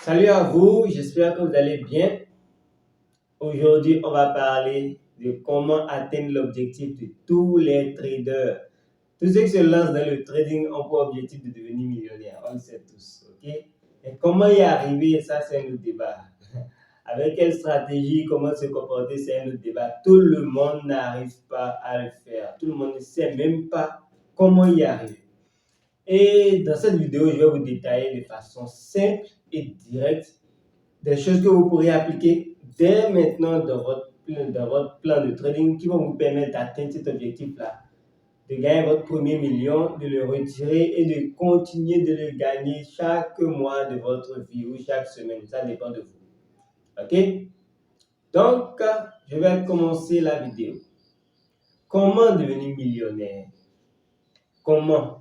Salut à vous, j'espère que vous allez bien. Aujourd'hui, on va parler de comment atteindre l'objectif de tous les traders. Tous ceux qui se lancent dans le trading ont pour objectif de devenir millionnaire, on le sait tous, ok? Et comment y arriver, ça c'est un autre débat. Avec quelle stratégie, comment se comporter, c'est un autre débat. Tout le monde n'arrive pas à le faire. Tout le monde ne sait même pas comment y arriver. Et dans cette vidéo, je vais vous détailler de façon simple et directe des choses que vous pourrez appliquer dès maintenant dans votre plan de trading qui vont vous permettre d'atteindre cet objectif-là, de gagner votre premier million, de le retirer et de continuer de le gagner chaque mois de votre vie ou chaque semaine. Ça dépend de vous. OK? Donc, je vais commencer la vidéo. Comment devenir millionnaire? Comment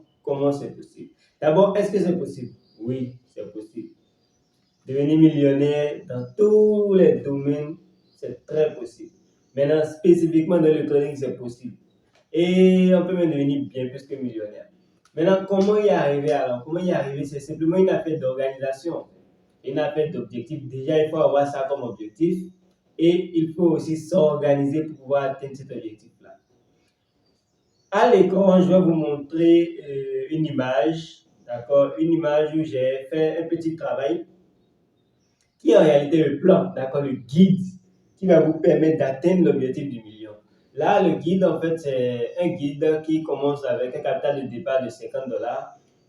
c'est possible? D'abord, est-ce que c'est possible? Oui, c'est possible. Devenir millionnaire dans tous les domaines, c'est très possible. Maintenant, spécifiquement dans le trading, c'est possible. Et on peut même devenir bien plus que millionnaire. Maintenant, comment y arriver alors? Comment y arriver? C'est simplement une affaire d'organisation, une affaire d'objectif. Déjà, il faut avoir ça comme objectif et il faut aussi s'organiser pour pouvoir atteindre cet objectif-là. À l'écran, je vais vous montrer une image, d'accord? Une image où j'ai fait un petit travail qui est en réalité le plan, d'accord, le guide qui va vous permettre d'atteindre l'objectif du million. Là, le guide, en fait, c'est un guide qui commence avec un capital de départ de $50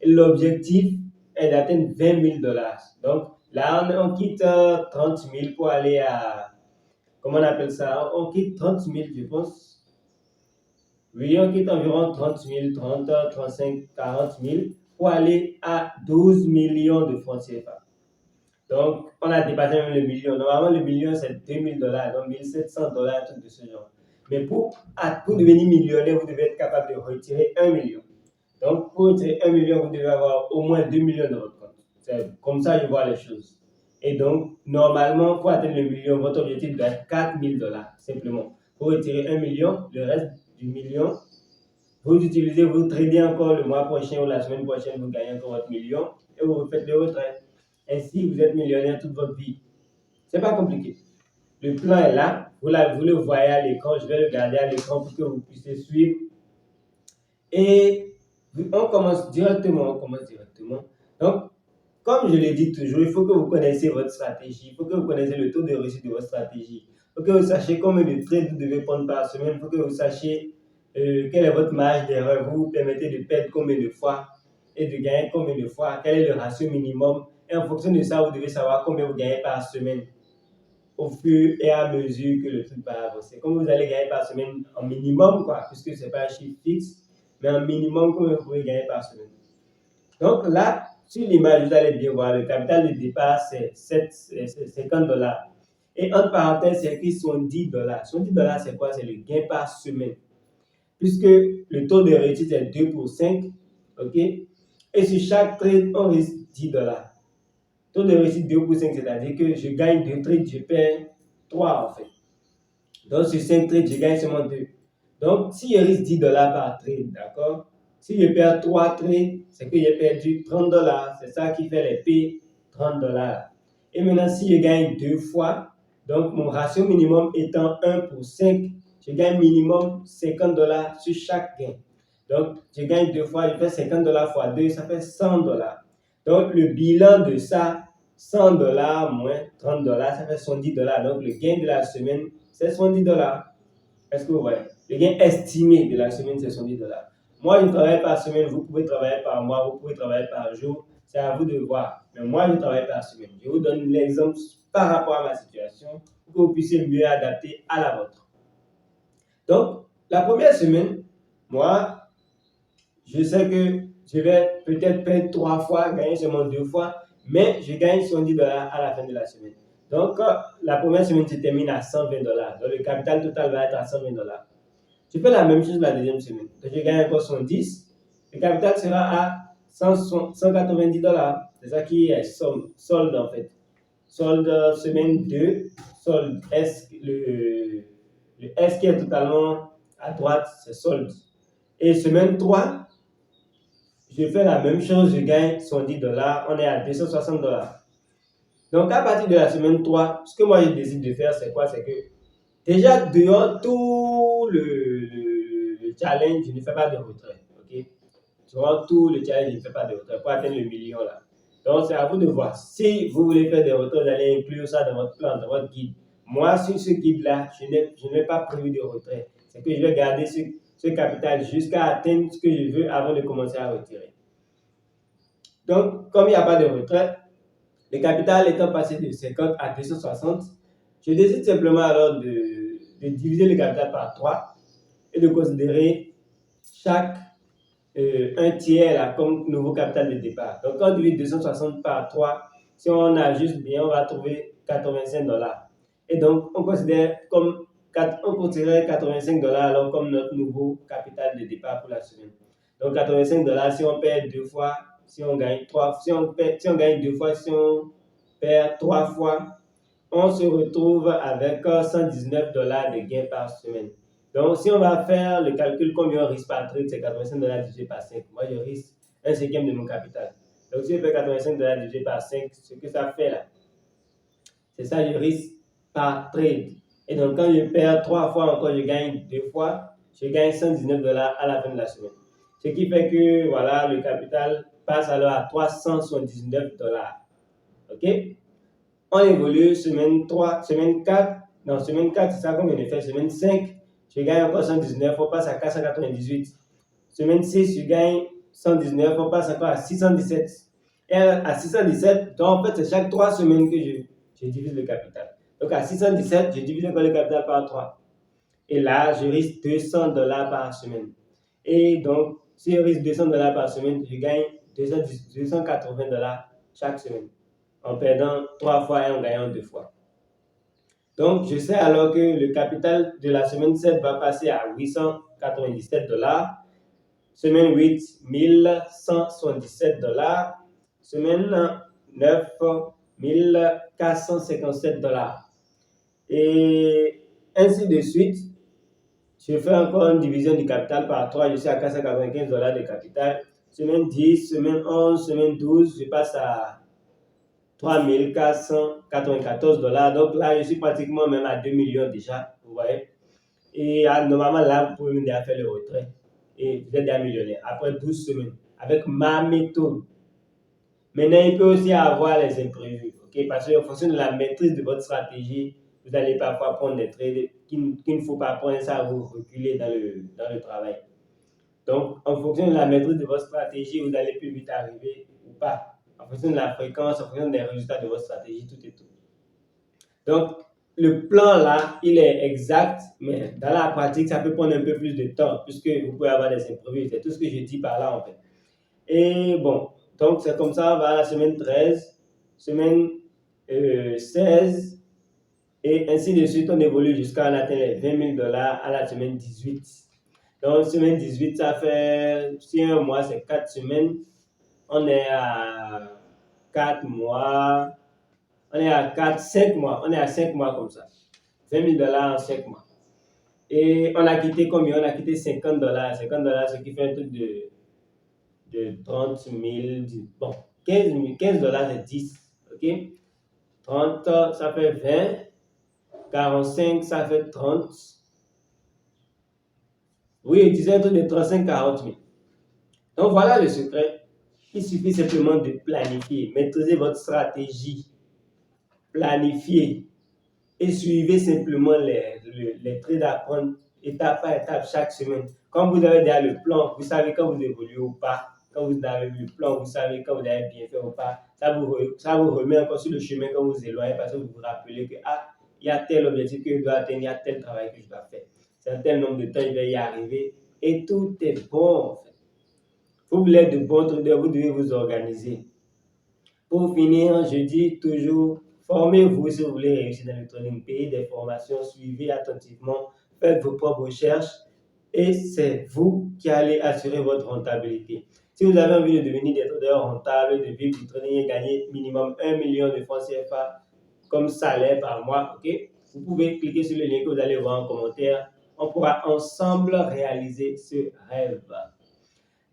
et l'objectif est d'atteindre $20 000. Donc, là, on quitte 30 000 pour aller à, comment on appelle ça? On quitte 30 000, je pense. Oui, on quitte environ 30 000, 30, 35, 40 000 pour aller à 12 millions de francs CFA. Donc, on a dépassé même le million. Normalement, le million, c'est $2 000, donc $1 700, tout de ce genre. Mais pour devenir millionnaire, vous devez être capable de retirer 1 million. Donc, pour retirer 1 million, vous devez avoir au moins 2 millions dans votre compte. C'est comme ça que je vois les choses. Et donc, normalement, pour atteindre le million, votre objectif doit être $4 000, simplement. Pour retirer 1 million, le reste du million, vous utilisez, vous tradez encore le mois prochain ou la semaine prochaine, vous gagnez encore votre million et vous refaites le retrait. Ainsi, vous êtes millionnaire toute votre vie. C'est pas compliqué. Le plan est là. Vous le voyez à l'écran. Je vais le garder à l'écran pour que vous puissiez suivre. Et on commence directement. Donc, comme je le dis toujours, il faut que vous connaissiez votre stratégie. Il faut que vous connaissiez le taux de réussite de votre stratégie. Il faut que vous sachiez combien de trades vous devez prendre par semaine. Il faut que vous sachiez quelle est votre marge d'erreur. Vous vous permettez de perdre combien de fois et de gagner combien de fois. Quel est le ratio minimum. Et en fonction de ça, vous devez savoir combien vous gagnez par semaine au fur et à mesure que le truc va avancer. Comme vous allez gagner par semaine en minimum, quoi, puisque ce n'est pas un chiffre fixe, mais en minimum, combien vous pouvez gagner par semaine. Donc là, sur l'image, vous allez bien voir, le capital de départ, c'est $50. Et entre parenthèses, c'est écrit $70. $70, c'est quoi? C'est le gain par semaine. Puisque le taux de réussite est 2 pour 5, ok? Et sur chaque trade, on risque $10. Taux de réussite 2 pour 5, c'est-à-dire que je gagne 2 trades, je perds 3 en fait. Donc sur 5 trades, je gagne seulement 2. Donc si je risque $10 par trade, d'accord? Si je perds 3 trades, c'est que j'ai perdu $30. C'est ça qui fait les P, $30. Et maintenant, si je gagne 2 fois, donc mon ratio minimum étant 1 pour 5, je gagne minimum $50 sur chaque gain. Donc, je gagne 2 fois, je fais $50 fois 2, ça fait $100. Donc, le bilan de ça, $100 moins $30, ça fait $70. Donc, le gain de la semaine, c'est $70. Est-ce que vous voyez? Le gain estimé de la semaine, c'est $70. Moi, je travaille par semaine, vous pouvez travailler par mois, vous pouvez travailler par jour. C'est à vous de voir. Mais moi, je travaille par semaine. Je vous donne l'exemple par rapport à ma situation pour que vous puissiez mieux adapter à la vôtre. Donc, la première semaine, moi, je sais que je vais peut-être perdre 3 fois, gagner seulement 2 fois, mais je gagne $70 à la fin de la semaine. Donc, la première semaine se termine à $120. Donc, le capital total va être à $120. Je fais la même chose la deuxième semaine. Donc, je gagne encore 110. Le capital sera à $190. C'est ça qui est solde en fait. Solde semaine 2, solde S, le S qui est totalement à droite, c'est solde. Et semaine 3, je fais la même chose, je gagne $110, on est à $260. Donc, à partir de la semaine 3, ce que moi je décide de faire, c'est quoi? C'est que déjà, durant tout le challenge, je ne fais pas de retrait. Ok? Durant tout le challenge, je ne fais pas de retrait pour atteindre le million là. Donc, c'est à vous de voir. Si vous voulez faire des retraits, vous allez inclure ça dans votre plan, dans votre guide. Moi, sur ce guide-là, je n'ai pas prévu de retrait. C'est que je vais garder ce capital jusqu'à atteindre ce que je veux avant de commencer à retirer. Donc, comme il n'y a pas de retrait, le capital étant passé de 50 à 260, je décide simplement alors de diviser le capital par 3 et de considérer chaque un tiers là, comme nouveau capital de départ. Donc, quand on divise 260 par 3, si on ajuste bien, on va trouver $85. Et donc, on considère 85 $ alors comme notre nouveau capital de départ pour la semaine. Donc, 85 $, si on perd 2 fois, si on gagne 3, si on gagne 2 fois, si on perd 3 fois, on se retrouve avec $119 de gain par semaine. Donc, si on va faire le calcul combien on risque par trade, c'est 85 $ divisé par 5. Moi, je risque un cinquième de mon capital. Donc, si je fais 85 $ divisé par 5, ce que ça fait là, c'est ça, je risque par trade. Et donc, quand je perds 3 fois encore, je gagne 2 fois, je gagne $119 à la fin de la semaine. Ce qui fait que, voilà, le capital passe alors à $379. OK? On évolue semaine 3, semaine 4. Non, semaine 4, c'est ça qu'on vient de faire. Semaine 5, je gagne encore 119, on passe à 498. Semaine 6, je gagne 119, on passe encore à 617. Et à 617, donc en fait, c'est chaque 3 semaines que je divise le capital. Donc à 617, je divise encore le capital par 3. Et là, je risque $200 par semaine. Et donc, si je risque $200 par semaine, je gagne $280 chaque semaine, en perdant 3 fois et en gagnant 2 fois. Donc, je sais alors que le capital de la semaine 7 va passer à $897. Semaine 8, $1177. Semaine 9, $1457. Et ainsi de suite. Je fais encore une division du capital par 3, je suis à $495 de capital. Semaine 10, semaine 11, semaine 12, je passe à $3,494. Donc là, je suis pratiquement même à 2 millions déjà, vous voyez. Et normalement, là, vous pouvez déjà faire le retrait. Et vous êtes déjà millionnaire après 12 semaines avec ma méthode. Maintenant, il peut aussi avoir les imprévus, okay? Parce qu'en fonction de la maîtrise de votre stratégie, vous allez parfois prendre des trades qu'il ne faut pas prendre, ça va vous reculer dans le travail. Donc, en fonction de la maîtrise de votre stratégie, vous allez plus vite arriver ou pas. En fonction de la fréquence, en fonction des résultats de votre stratégie, tout et tout. Donc, le plan là, il est exact, mais dans la pratique, ça peut prendre un peu plus de temps, puisque vous pouvez avoir des imprévus. C'est tout ce que je dis par là, en fait. Et bon, donc c'est comme ça, on va à la semaine 13, semaine 16, et ainsi de suite, on évolue jusqu'à atteindre les $20 000 à la semaine 18. Donc, semaine 18, ça fait, si un mois, c'est 4 semaines, on est à 4 mois, on est à 5 mois, on est à 5 mois comme ça. $20 000 en 5 mois. Et on a quitté combien? On a quitté $50. $50, ce qui fait un truc de 30 000, bon, $15 c'est 10, ok? 30, ça fait 20, 45, ça fait 30. Oui, il disait un truc de 35-40 000. Donc voilà le secret. Il suffit simplement de planifier, maîtriser votre stratégie, planifier et suivez simplement les traits à prendre étape par étape chaque semaine. Quand vous avez déjà le plan, vous savez quand vous évoluez ou pas. Quand vous avez le plan, vous savez quand vous avez bien fait ou pas. Ça vous remet encore sur le chemin quand vous éloignez parce que vous vous rappelez que il y a tel objectif que je dois atteindre, il y a tel travail que je dois faire. C'est un tel nombre de temps, je vais y arriver. Et tout est bon en fait. Vous voulez être de bons traders, vous devez vous organiser. Pour finir, je dis toujours, formez-vous si vous voulez réussir dans le trading, payez des formations, suivez attentivement, faites vos propres recherches et c'est vous qui allez assurer votre rentabilité. Si vous avez envie de devenir des traders rentables, de vivre du trading et gagner minimum 1 million de francs CFA comme salaire par mois, ok? Vous pouvez cliquer sur le lien que vous allez voir en commentaire. On pourra ensemble réaliser ce rêve.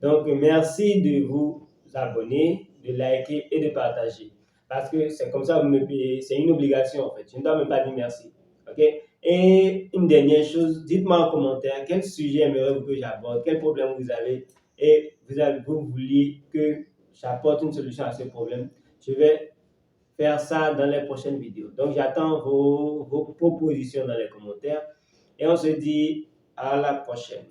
Donc, merci de vous abonner, de liker et de partager. parce que c'est comme ça que vous me payez. C'est une obligation en fait. Je ne dois même pas dire merci. OK? Et une dernière chose, dites-moi en commentaire quel sujet aimeriez-vous que j'aborde, quel problème vous avez et vous vouliez que j'apporte une solution à ce problème. Je vais faire ça dans les prochaines vidéos. Donc, j'attends vos propositions dans les commentaires et on se dit à la prochaine.